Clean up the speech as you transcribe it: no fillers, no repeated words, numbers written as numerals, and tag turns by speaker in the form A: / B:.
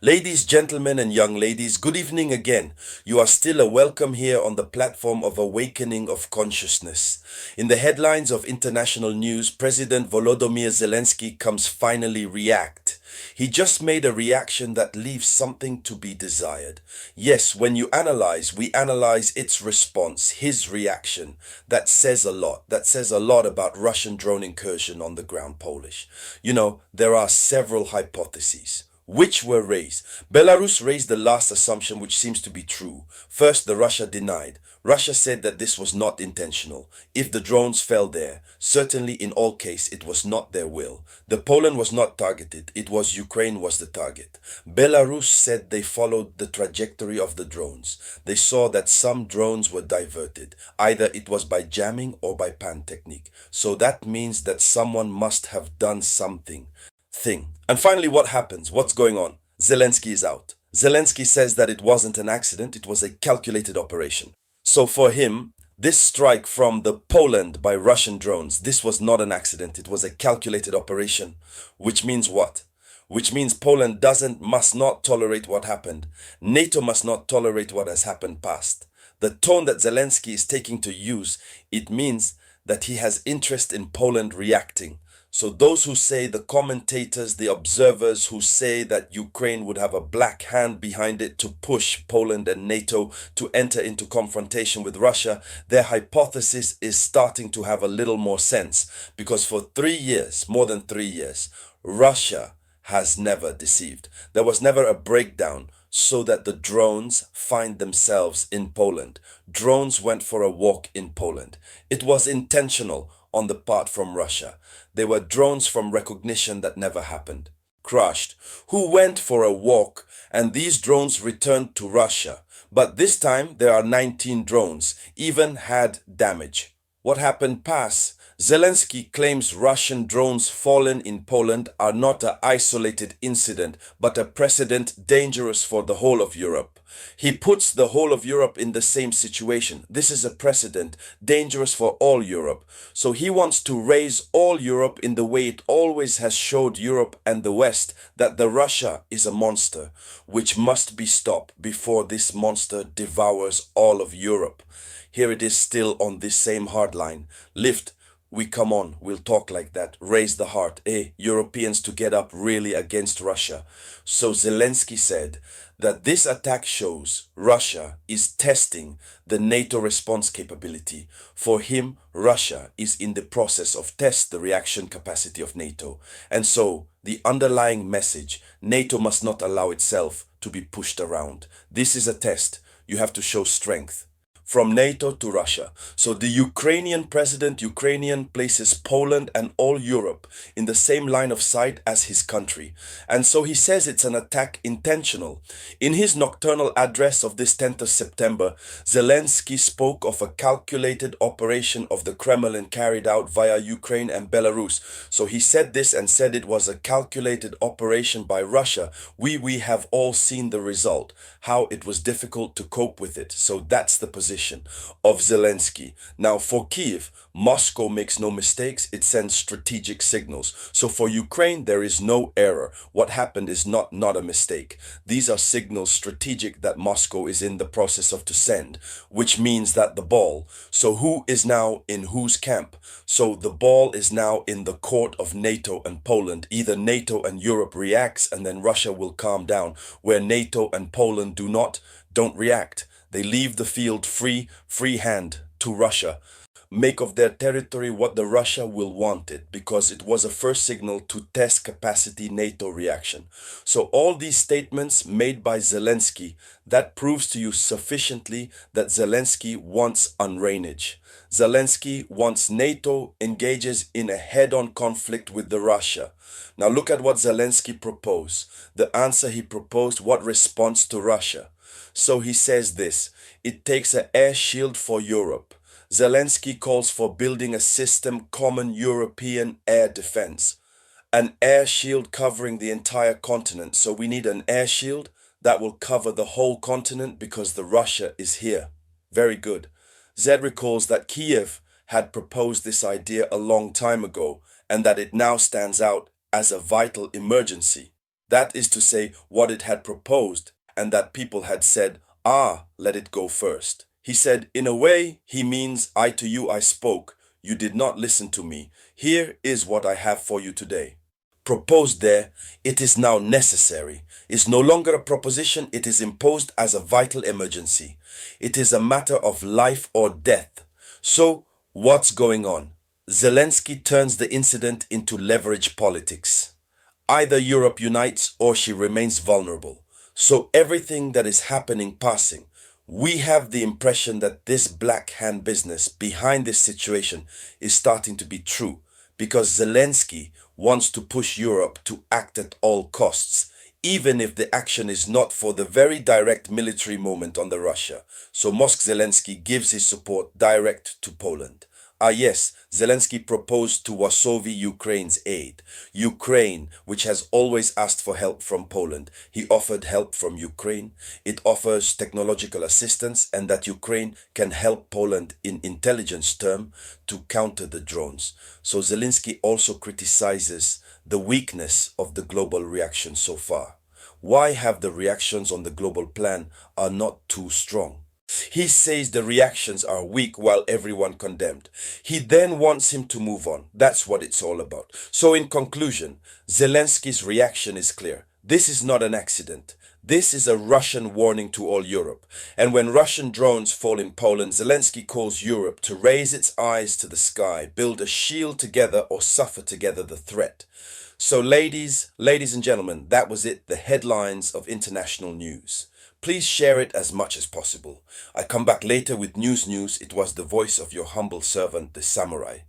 A: Ladies, gentlemen, and young ladies, good evening again. You are still a welcome here on the platform of awakening of consciousness. In the headlines of international news, President Volodymyr Zelensky comes finally react. He just made a reaction that leaves something to be desired. Yes, when you analyze, we analyze its response, his reaction. That says a lot. That says a lot about Russian drone incursion on the ground Polish. There are several hypotheses which were raised. Belarus raised the last assumption, which seems to be true. First, the Russia denied. Russia said that this was not intentional. If the drones fell there, certainly in all case, it was not their will. The Poland was not targeted. It was Ukraine was the target. Belarus said they followed the trajectory of the drones. They saw that some drones were diverted. Either it was by jamming or by pan technique. So that means that someone must have done something. And finally, what happens? What's going on? Zelensky is out. Zelensky says that it wasn't an accident, it was a calculated operation. So for him, this strike from the Poland by Russian drones, this was not an accident, it was a calculated operation. Which means what? Which means Poland must not tolerate what happened. NATO must not tolerate what has happened past. The tone that Zelensky is taking to use, it means that he has interest in Poland reacting. So those who say, the commentators, the observers who say that Ukraine would have a black hand behind it to push Poland and NATO to enter into confrontation with Russia, their hypothesis is starting to have a little more sense. Because for 3 years, more than 3 years, Russia has never deceived. There was never a breakdown so that the drones find themselves in Poland. Drones went for a walk in Poland. It was intentional on the part from Russia. They were drones from recognition that never happened. Crushed, who went for a walk, and these drones returned to Russia. But this time there are 19 drones, even had damage. What happened past? Zelensky claims Russian drones fallen in Poland are not an isolated incident, but a precedent dangerous for the whole of Europe. He puts the whole of Europe in the same situation. This is a precedent dangerous for all Europe. So he wants to raise all Europe in the way it always has showed Europe and the West, that the Russia is a monster, which must be stopped before this monster devours all of Europe. Here it is still on this same hard line. Lift. We come on, we'll talk like that, raise the heart, Europeans to get up really against Russia. So Zelensky said that this attack shows Russia is testing the NATO response capability. For him, Russia is in the process of test the reaction capacity of NATO. And so the underlying message, NATO must not allow itself to be pushed around. This is a test. You have to show strength. From NATO to Russia. So the Ukrainian president, Ukrainian places Poland and all Europe in the same line of sight as his country. And so he says it's an attack intentional. In his nocturnal address of this 10th of September, Zelensky spoke of a calculated operation of the Kremlin carried out via Ukraine and Belarus. So he said this and said it was a calculated operation by Russia. We have all seen the result, how it was difficult to cope with it. So that's the position of Zelensky. Now for Kiev, Moscow makes no mistakes, it sends strategic signals. So for Ukraine, there is no error. What happened is not a mistake. These are signals strategic that Moscow is in the process of to send, which means that the ball. So who is now in whose camp? So the ball is now in the court of NATO and Poland. Either NATO and Europe reacts and then Russia will calm down, where NATO and Poland don't react. They leave the field free hand to Russia. Make of their territory what the Russia will want it, because it was a first signal to test capacity NATO reaction. So all these statements made by Zelensky, that proves to you sufficiently that Zelensky wants unrainage. Zelensky wants NATO engages in a head-on conflict with the Russia. Now look at what Zelensky proposed. The answer he proposed, what response to Russia? So he says this, it takes an air shield for Europe. Zelensky calls for building a system common European air defense. An air shield covering the entire continent. So we need an air shield that will cover the whole continent because the Russia is here. Very good. Zed recalls that Kiev had proposed this idea a long time ago and that it now stands out as a vital emergency. That is to say, what it had proposed, and that people had said, "Ah, let it go first." He said, "In a way, he means, I to you I spoke, you did not listen to me. Here is what I have for you today." Proposed there, it is now necessary. It's no longer a proposition, it is imposed as a vital emergency. It is a matter of life or death. So, what's going on? Zelensky turns the incident into leverage politics. Either Europe unites or she remains vulnerable. So everything that is happening passing, we have the impression that this black hand business behind this situation is starting to be true because Zelensky wants to push Europe to act at all costs, even if the action is not for the very direct military moment on the Russia. So Moscow Zelensky gives his support direct to Poland. Ah yes, Zelensky proposed to Warsaw Ukraine's aid. Ukraine, which has always asked for help from Poland, he offered help from Ukraine. It offers technological assistance and that Ukraine can help Poland in intelligence term to counter the drones. So Zelensky also criticizes the weakness of the global reaction so far. Why have the reactions on the global plan are not too strong? He says the reactions are weak while everyone condemned. He then wants him to move on. That's what it's all about. So in conclusion, Zelensky's reaction is clear. This is not an accident. This is a Russian warning to all Europe. And when Russian drones fall in Poland, Zelensky calls Europe to raise its eyes to the sky, build a shield together or suffer together the threat. So ladies and gentlemen, that was it, the headlines of international news. Please share it as much as possible. I come back later with news. It was the voice of your humble servant, the Samouraï.